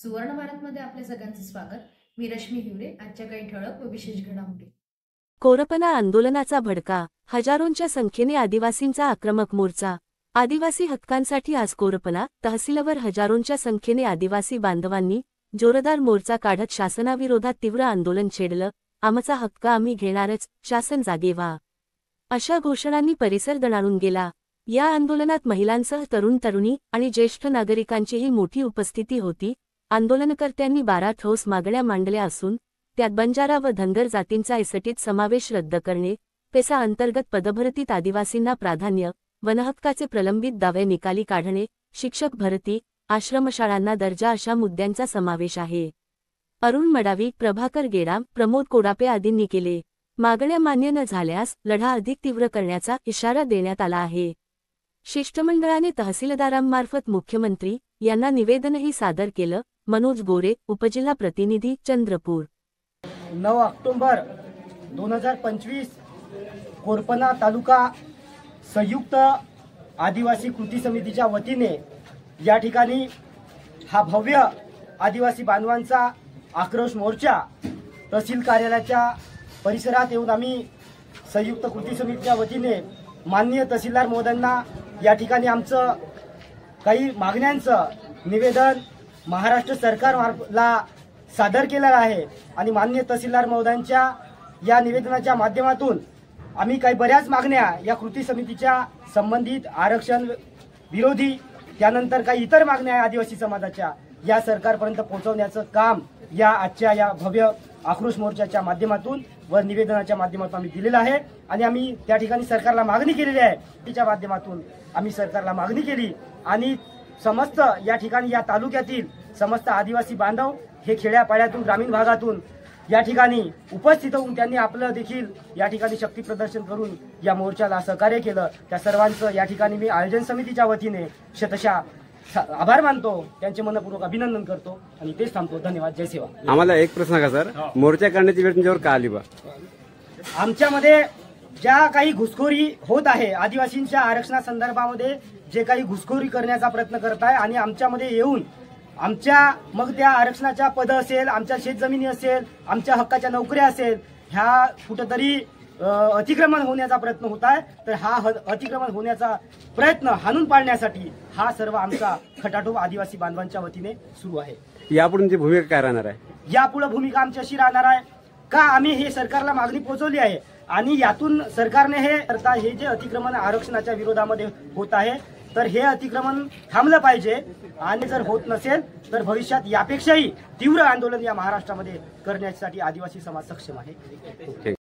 सुवर्ण भारतमध्ये आपल्या सगळ्यांचं स्वागत। मी रश्मी हिवरे। आजच्या काही ठळक व विशेष घडामोडी। कोरपना आंदोलनाचा भडका, हजारोंच्या संख्येने आदिवासींचा आक्रमक मोर्चा। आदिवासी हक्कांसाठी आज कोरपना तहसीलवर हजारोंच्या संख्येने आदिवासी बांधवांनी जोरदार मोर्चा काढत शासनाविरोधात तीव्र आंदोलन छेडलं। आमचा हक्क आम्ही घेणारच, शासन जागे व्हा, अशा घोषणांनी परिसर दणाणून गेला। या आंदोलनात महिलांसह तरुण तरुणी आणि ज्येष्ठ नागरिकांचीही मोठी उपस्थिती होती। आंदोलनकर्त्यांनी 12 ठोस मागण्या मांडल्या असून त्यात बंजारा व धनगर जातींचा एसटीत समावेश रद्द करणे, पेसा अंतर्गत पदभरतीत आदिवासींना प्राधान्य, वनहक्काचे प्रलंबित दावे निकाली काढणे, शिक्षक भरती, आश्रमशाळांना दर्जा अशा मुद्द्यांचा समावेश आहे। अरुण मडावी, प्रभाकर गेडाम, प्रमोद कोडापे आदींनी केले। मागण्या मान्य न झाल्यास लढा अधिक तीव्र करण्याचा इशारा देण्यात आला आहे। शिष्टमंडळाने तहसीलदारांमार्फत मुख्यमंत्री यांना निवेदनही सादर केलं। मनोज गोरे, उपजिल्हा प्रतिनिधी, चंद्रपूर। 9 ऑक्टोबर 2025 कोरपना तालुका संयुक्त आदिवासी कृती समितीच्या वतीने या ठिकाणी हा भव्य आदिवासी बांधवांचा आक्रोश मोर्चा तहसील कार्यालयाच्या परिसरात येऊन आम्ही संयुक्त कृती समितीच्या वतीने माननीय तहसीलदार महोदयांना या ठिकाणी आमचं काही मागण्यांचं निवेदन महाराष्ट्र सरकारला सादर केलेलं आहे। आणि माननीय तहसीलदार महोदयांच्या या निवेदनाच्या माध्यमातून आम्ही काही बऱ्याच मागण्या या कृती समितीच्या संबंधित आरक्षण विरोधी त्यानंतर काही इतर मागण्या आदिवासी समाजाच्या या सरकारपर्यंत पोहोचवण्याचं काम या आजच्या या भव्य आक्रोश मोर्चाच्या माध्यमातून व निवेदनाच्या माध्यमातून आम्ही दिलेलं आहे। आणि आम्ही त्या ठिकाणी सरकारला मागणी केलेली आहे। तिच्या माध्यमातून आम्ही सरकारला मागणी केली आणि समस्त या ठिकाणी या तालुक्यातील समस्त आदिवासी बांधव हे खेड्यापाड्यातून ग्रामीण भागातून या ठिकाणी उपस्थित होऊन त्यांनी आपलं देखील या ठिकाणी शक्ती प्रदर्शन करून या मोर्चाला सहकार्य केलं। त्या सर्वांचं या ठिकाणी मी आयोजन समितीच्या वतीने शतशः आभार मानतो, त्यांचे मनपूर्वक अभिनंदन करतो आणि तेच थांबतो। धन्यवाद। जय सेवा। आम्हाला एक प्रश्न का सर, मोर्चा करण्याची वेळ तुमच्यावर का आली बा? आमच्यामध्ये ज्या काही घुसखोरी होत आहे, आदिवासींच्या आरक्षणासंदर्भामध्ये जे काही घुसखोरी करण्याचा प्रयत्न करत आहे आणि आमच्यामध्ये येऊन आमच्या मग त्या आरक्षणाच्या पद असेल, आमच्या शेतजमिनी असेल, आमच्या हक्काच्या नोकऱ्या असेल, ह्या कुठेतरी अतिक्रमण होण्याचा प्रयत्न होत आहे। तर हा अतिक्रमण होण्याचा प्रयत्न हाणून पाडण्यासाठी हा सर्व आमचा खटाटोप आदिवासी बांधवांच्या वतीने सुरू आहे। यापुढे तुमची भूमिका काय राहणार आहे? यापुढे भूमिका आमची अशी राहणार आहे का आम्ही हे सरकारला मागणी पोहोचवली आहे आणि यातून सरकारने हे जे अतिक्रमण आरक्षणाच्या विरोधामध्ये होत आहे तर हे अतिक्रमण थांबलं पाहिजे आणि जर होत नसेल तर भविष्यात यापेक्षाही तीव्र आंदोलन या महाराष्ट्रामध्ये करण्यासाठी आदिवासी समाज सक्षम आहे।